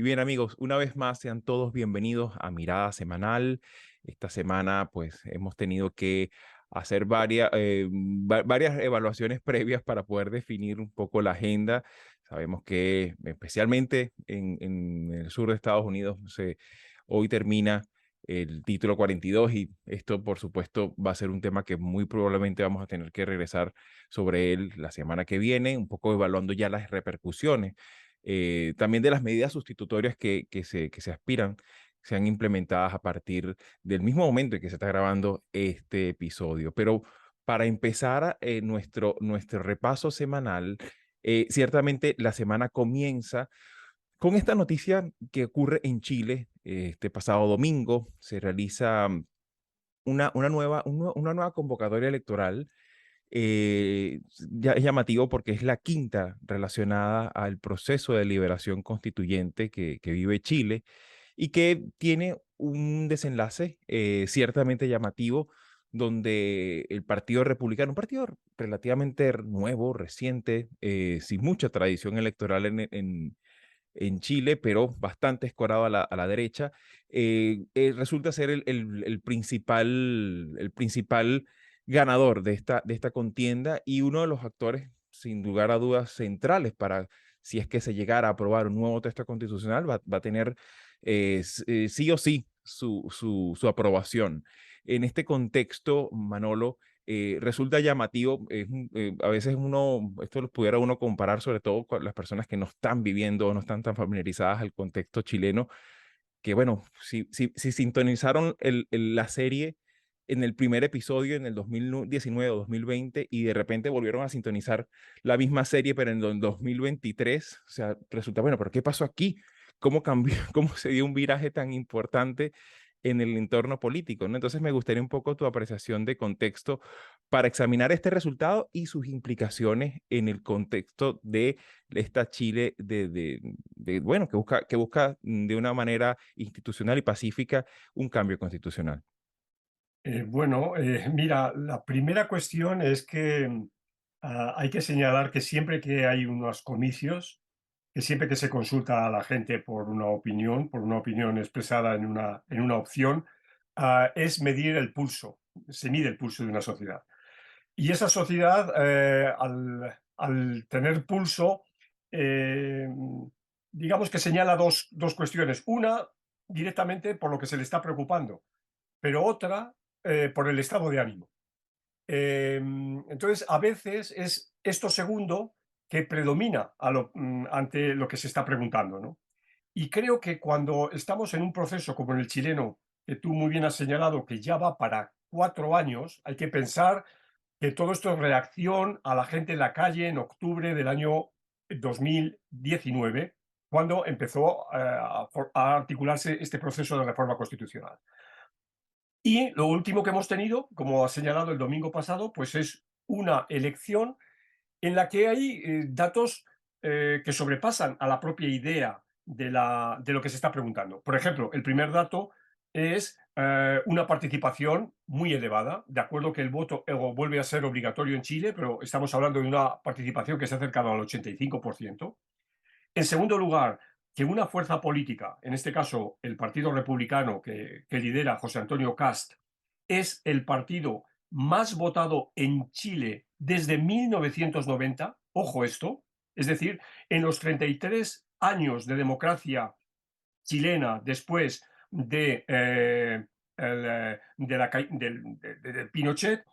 Y bien, amigos, una vez más sean todos bienvenidos a Mirada Semanal. Esta semana, pues, hemos tenido que hacer varias evaluaciones previas para poder definir un poco la agenda. Sabemos que, especialmente en el sur de Estados Unidos, hoy termina el título 42 y esto, por supuesto, va a ser un tema que muy probablemente vamos a tener que regresar sobre él la semana que viene, un poco evaluando ya las repercusiones también de las medidas sustitutorias que se aspiran sean implementadas a partir del mismo momento en que se está grabando este episodio. Pero para empezar nuestro repaso semanal, ciertamente la semana comienza con esta noticia que ocurre en Chile. Este pasado domingo se realiza una nueva convocatoria electoral ya es llamativo porque es la quinta relacionada al proceso de liberación constituyente que vive Chile y que tiene un desenlace ciertamente llamativo donde el Partido Republicano, un partido relativamente nuevo, reciente, sin mucha tradición electoral en Chile, pero bastante escorado a la derecha, resulta ser el principal ganador de esta contienda y uno de los actores, sin lugar a dudas, centrales para si es que se llegara a aprobar un nuevo texto constitucional, va a tener sí o sí su aprobación. En este contexto, Manolo, resulta llamativo, a veces esto lo pudiera uno comparar sobre todo con las personas que no están viviendo o no están tan familiarizadas al contexto chileno, que bueno, si sintonizaron la serie en el primer episodio en el 2019 o 2020 y de repente volvieron a sintonizar la misma serie pero en el 2023, o sea, resulta, bueno, pero ¿qué pasó aquí? ¿Cómo cambió, cómo se dio un viraje tan importante en el entorno político, ¿no? Entonces me gustaría un poco tu apreciación de contexto para examinar este resultado y sus implicaciones en el contexto de esta Chile bueno, que busca de una manera institucional y pacífica un cambio constitucional. Mira, la primera cuestión es que hay que señalar que siempre que hay unos comicios, que siempre que se consulta a la gente por una opinión expresada en una opción, es medir el pulso, se mide el pulso de una sociedad. Y esa sociedad, al tener pulso, eh, digamos que señala dos cuestiones. Una, directamente por lo que se le está preocupando, pero otra, por el estado de ánimo. Entonces, a veces es esto segundo que predomina ante lo que se está preguntando, ¿no? Y creo que cuando estamos en un proceso como en el chileno, que tú muy bien has señalado que ya va para 4 años, hay que pensar que todo esto es reacción a la gente en la calle en octubre del año 2019, cuando empezó a articularse este proceso de reforma constitucional. Y lo último que hemos tenido, como ha señalado el domingo pasado, pues es una elección en la que hay datos que sobrepasan a la propia idea de lo que se está preguntando. Por ejemplo, el primer dato es una participación muy elevada. De acuerdo que el voto vuelve a ser obligatorio en Chile, pero estamos hablando de una participación que se ha acercado al 85%. En segundo lugar, que una fuerza política, en este caso el Partido Republicano que lidera José Antonio Cast, es el partido más votado en Chile desde 1990, ojo esto, es decir, en los 33 años de democracia chilena después de Pinochet,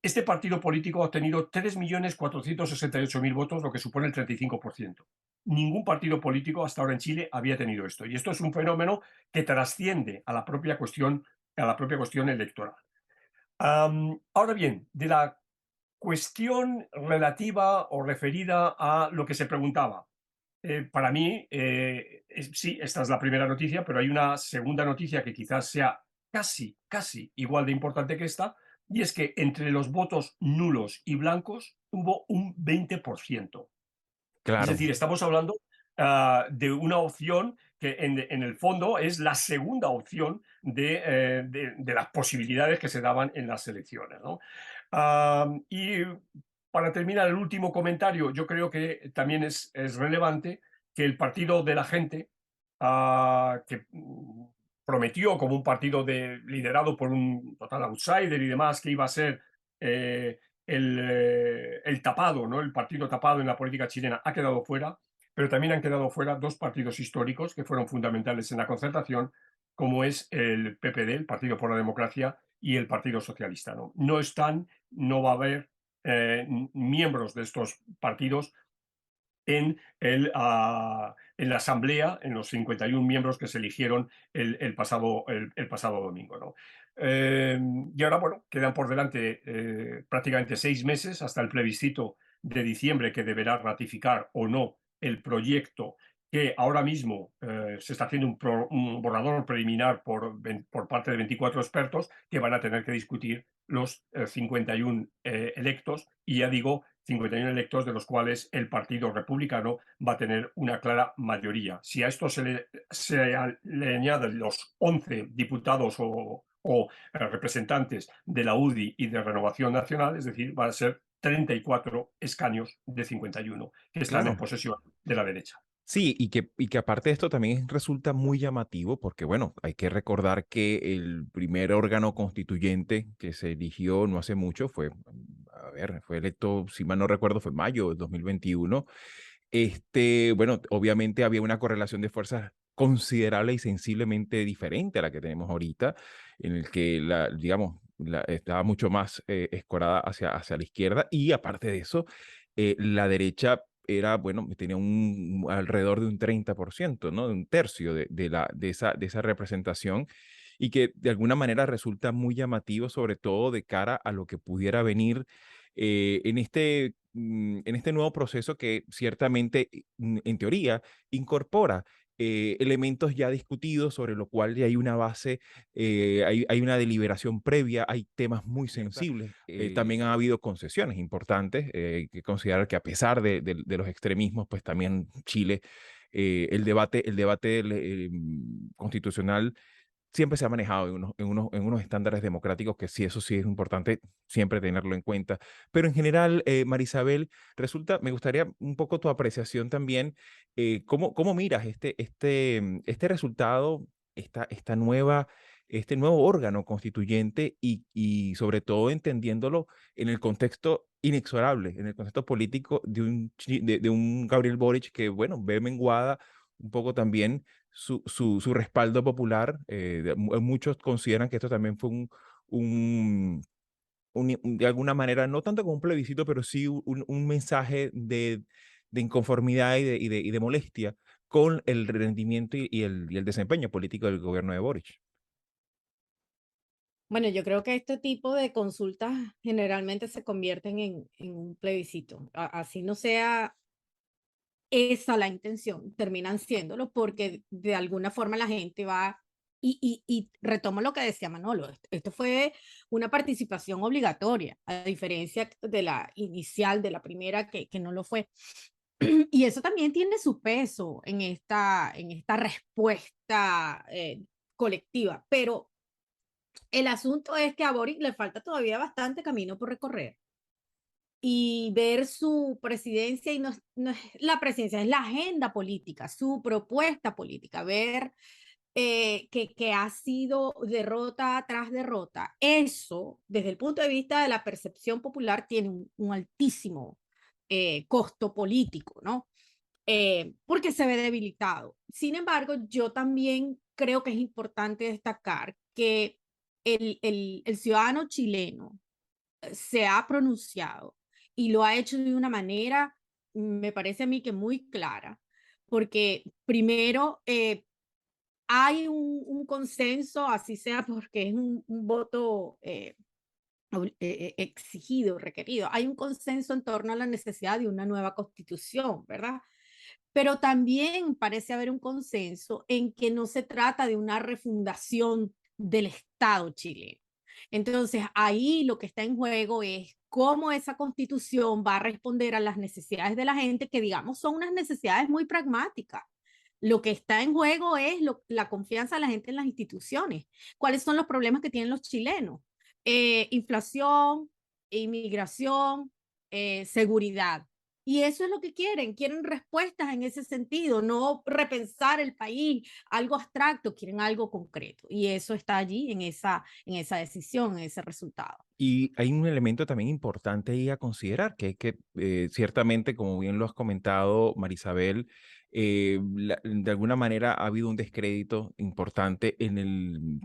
este partido político ha obtenido 3.468.000 votos, lo que supone el 35%. Ningún partido político hasta ahora en Chile había tenido esto. Y esto es un fenómeno que trasciende a la propia cuestión electoral. Ahora bien, de la cuestión relativa o referida a lo que se preguntaba. Para mí, sí, esta es la primera noticia, pero hay una segunda noticia que quizás sea casi igual de importante que esta, y es que entre los votos nulos y blancos hubo un 20%. Es Claro. decir, estamos hablando de una opción que en el fondo es la segunda opción de las posibilidades que se daban en las elecciones, ¿no? Y para terminar, el último comentario, yo creo que también es relevante que el Partido de la Gente, que prometió como un partido liderado por un total outsider y demás, que iba a ser eh, el tapado, ¿no? El partido tapado en la política chilena, ha quedado fuera, pero también han quedado fuera dos partidos históricos que fueron fundamentales en la concertación, como es el PPD, el Partido por la Democracia, y el Partido Socialista. No están, no va a haber miembros de estos partidos en la asamblea, en los 51 miembros que se eligieron el pasado domingo, ¿no? Y ahora, bueno, quedan por delante prácticamente 6 meses hasta el plebiscito de diciembre, que deberá ratificar o no el proyecto, que ahora mismo se está haciendo un borrador preliminar por parte de 24 expertos que van a tener que discutir los 51 electos, y ya digo, 51 electos, de los cuales el Partido Republicano va a tener una clara mayoría. Si a esto le añaden los 11 diputados o representantes de la UDI y de Renovación Nacional, es decir, van a ser 34 escaños de 51 que están en Claro. posesión de la derecha. Sí, y que aparte de esto también resulta muy llamativo porque, bueno, hay que recordar que el primer órgano constituyente que se eligió no hace mucho fue, a ver, fue electo, si mal no recuerdo, fue mayo de 2021. Bueno, obviamente había una correlación de fuerzas considerable y sensiblemente diferente a la que tenemos ahorita, en el que digamos, estaba mucho más escorada hacia la izquierda, y aparte de eso, la derecha era, bueno, tenía alrededor de un 30%, ¿no? De un tercio de esa representación, y que de alguna manera resulta muy llamativo, sobre todo de cara a lo que pudiera venir en este nuevo proceso que ciertamente, en teoría, incorpora elementos ya discutidos, sobre lo cual ya hay una base, hay una deliberación previa, hay temas muy Cierta, sensibles. También ha habido concesiones importantes, que considerar que, a pesar de los extremismos, pues también Chile, el debate constitucional siempre se ha manejado en unos estándares democráticos, que sí, eso sí es importante siempre tenerlo en cuenta. Pero en general, Marisabel, me gustaría un poco tu apreciación también. ¿Cómo miras este resultado, este nuevo órgano constituyente, y sobre todo entendiéndolo en el contexto inexorable, en el contexto político de un Gabriel Boric que, bueno, ve menguada un poco también su respaldo popular? Muchos consideran que esto también fue un, de alguna manera, no tanto como un plebiscito, pero sí un mensaje de inconformidad y de molestia con el rendimiento y el desempeño político del gobierno de Boric. Bueno, yo creo que este tipo de consultas generalmente se convierten en un plebiscito. Así no sea esa la intención, terminan siéndolo porque de alguna forma la gente va y retomo lo que decía Manolo, esto fue una participación obligatoria, a diferencia de la inicial, de la primera que no lo fue. Y eso también tiene su peso en esta respuesta colectiva, pero el asunto es que a Boric le falta todavía bastante camino por recorrer. Y ver su presidencia, y no es la presidencia, es la agenda política, su propuesta política, ver que ha sido derrota tras derrota. Eso, desde el punto de vista de la percepción popular, tiene un altísimo costo político, ¿no? Porque se ve debilitado. Sin embargo, yo también creo que es importante destacar que el ciudadano chileno se ha pronunciado y lo ha hecho de una manera, me parece a mí que muy clara, porque primero hay un consenso, así sea porque es un voto exigido, requerido, hay un consenso en torno a la necesidad de una nueva constitución, ¿verdad? Pero también parece haber un consenso en que no se trata de una refundación del Estado chileno. Entonces, ahí lo que está en juego es cómo esa constitución va a responder a las necesidades de la gente, que digamos son unas necesidades muy pragmáticas. Lo que está en juego es la confianza de la gente en las instituciones. ¿Cuáles son los problemas que tienen los chilenos? Inflación, inmigración, seguridad. Y eso es lo que quieren respuestas en ese sentido, no repensar el país, algo abstracto, quieren algo concreto. Y eso está allí en esa decisión, en ese resultado. Y hay un elemento también importante ahí a considerar, que es que ciertamente, como bien lo has comentado, Marisabel, de alguna manera ha habido un descrédito importante en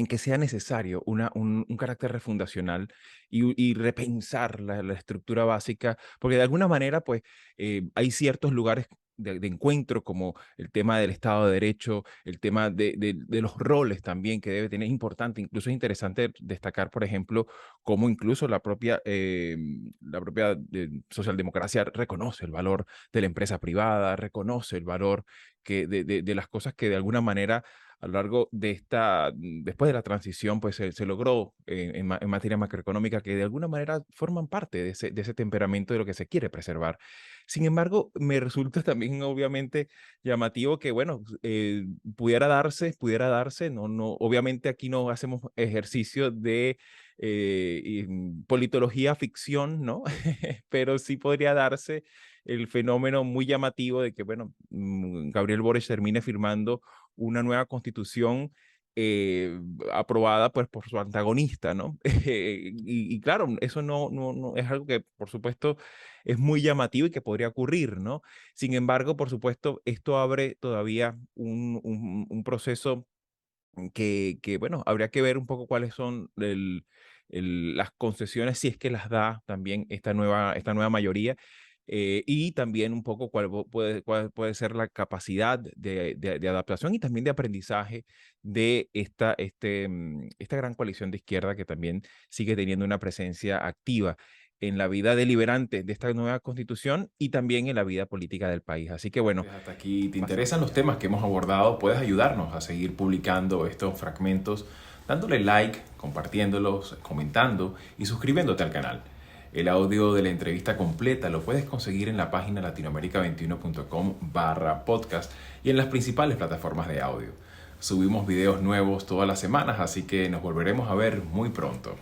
que sea necesario un carácter refundacional y repensar la estructura básica, porque de alguna manera, pues, hay ciertos lugares de encuentro, como el tema del Estado de Derecho, el tema de los roles también que debe tener, es importante, incluso es interesante destacar, por ejemplo, cómo incluso la propia socialdemocracia reconoce el valor de la empresa privada, reconoce el valor de las cosas que de alguna manera a lo largo después de la transición, pues se logró en materia macroeconómica que de alguna manera forman parte de ese temperamento de lo que se quiere preservar. Sin embargo, me resulta también obviamente llamativo que, bueno, pudiera darse, obviamente aquí no hacemos ejercicio de politología ficción, ¿no? Pero sí podría darse el fenómeno muy llamativo de que, bueno, Gabriel Boric termine firmando una nueva constitución aprobada pues por su antagonista, ¿no? Y claro, eso no es algo que por supuesto es muy llamativo y que podría ocurrir, ¿no? Sin embargo, por supuesto, esto abre todavía un proceso bueno, habría que ver un poco cuáles son las concesiones, si es que las da también esta nueva mayoría, y también un poco cuál puede ser la capacidad de adaptación y también de aprendizaje de esta gran coalición de izquierda que también sigue teniendo una presencia activa en la vida deliberante de esta nueva constitución y también en la vida política del país. Así que bueno, hasta aquí te interesan los temas que hemos abordado, puedes ayudarnos a seguir publicando estos fragmentos, dándole like, compartiéndolos, comentando y suscribiéndote al canal. El audio de la entrevista completa lo puedes conseguir en la página latinoamerica21.com/podcast y en las principales plataformas de audio. Subimos videos nuevos todas las semanas, así que nos volveremos a ver muy pronto.